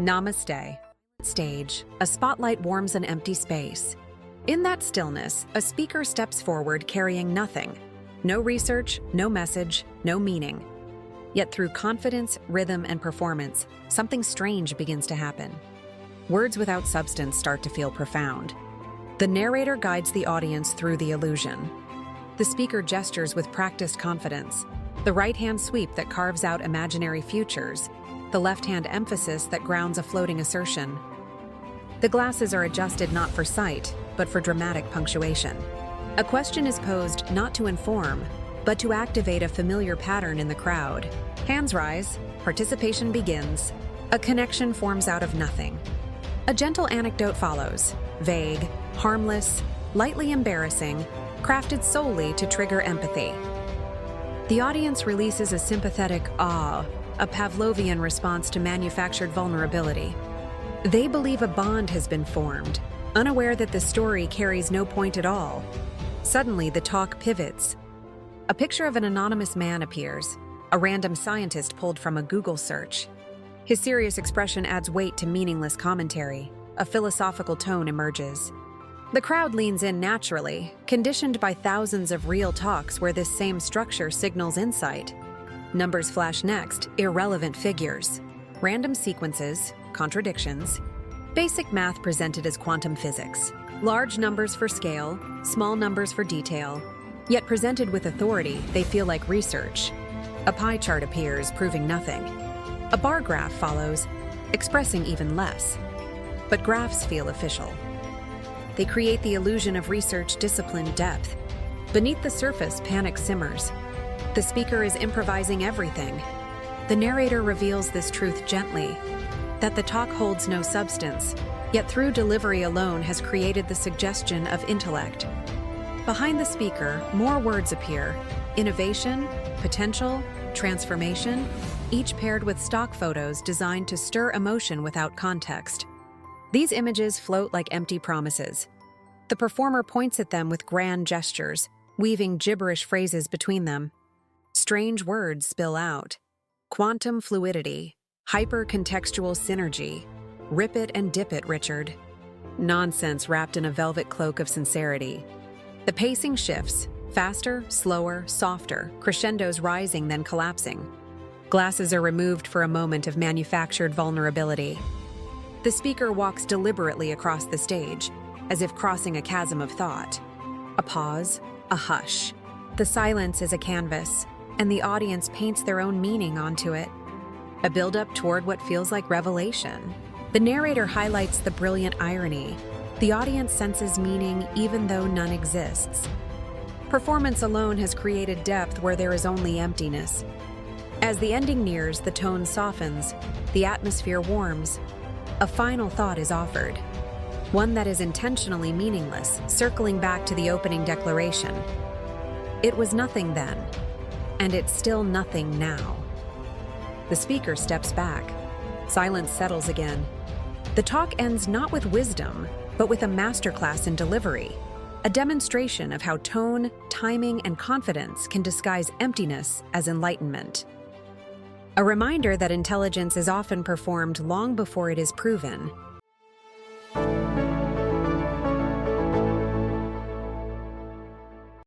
Namaste. Stage, a spotlight warms an empty space. In that stillness, a speaker steps forward carrying nothing. No research, no message, no meaning. Yet through confidence, rhythm, and performance, something strange begins to happen. Words without substance start to feel profound. The narrator guides the audience through the illusion. The speaker gestures with practiced confidence, the right-hand sweep that carves out imaginary futures, the left-hand emphasis that grounds a floating assertion. The glasses are adjusted not for sight, but for dramatic punctuation. A question is posed not to inform, but to activate a familiar pattern in the crowd. Hands rise, participation begins, a connection forms out of nothing. A gentle anecdote follows, vague, harmless, lightly embarrassing, crafted solely to trigger empathy. The audience releases a sympathetic "ah," a Pavlovian response to manufactured vulnerability. They believe a bond has been formed, unaware that the story carries no point at all. Suddenly, the talk pivots. A picture of an anonymous man appears, a random scientist pulled from a Google search. His serious expression adds weight to meaningless commentary. A philosophical tone emerges. The crowd leans in naturally, conditioned by thousands of real talks where this same structure signals insight. Numbers flash next, irrelevant figures. Random sequences, contradictions. Basic math presented as quantum physics. Large numbers for scale, small numbers for detail. Yet presented with authority, they feel like research. A pie chart appears, proving nothing. A bar graph follows, expressing even less. But graphs feel official. They create the illusion of research discipline depth. Beneath the surface, panic simmers. The speaker is improvising everything. The narrator reveals this truth gently, that the talk holds no substance, yet through delivery alone has created the suggestion of intellect. Behind the speaker, more words appear: innovation, potential, transformation, each paired with stock photos designed to stir emotion without context. These images float like empty promises. The performer points at them with grand gestures, weaving gibberish phrases between them. Strange words spill out. Quantum fluidity, hyper-contextual synergy. Rip it and dip it, Richard. Nonsense wrapped in a velvet cloak of sincerity. The pacing shifts, faster, slower, softer, crescendos rising then collapsing. Glasses are removed for a moment of manufactured vulnerability. The speaker walks deliberately across the stage, as if crossing a chasm of thought. A pause, a hush. The silence is a canvas, and the audience paints their own meaning onto it. A build-up toward what feels like revelation. The narrator highlights the brilliant irony. The audience senses meaning even though none exists. Performance alone has created depth where there is only emptiness. As the ending nears, the tone softens, the atmosphere warms. A final thought is offered, one that is intentionally meaningless, circling back to the opening declaration. It was nothing then, and it's still nothing now. The speaker steps back. Silence settles again. The talk ends not with wisdom, but with a masterclass in delivery, a demonstration of how tone, timing, and confidence can disguise emptiness as enlightenment. A reminder that intelligence is often performed long before it is proven,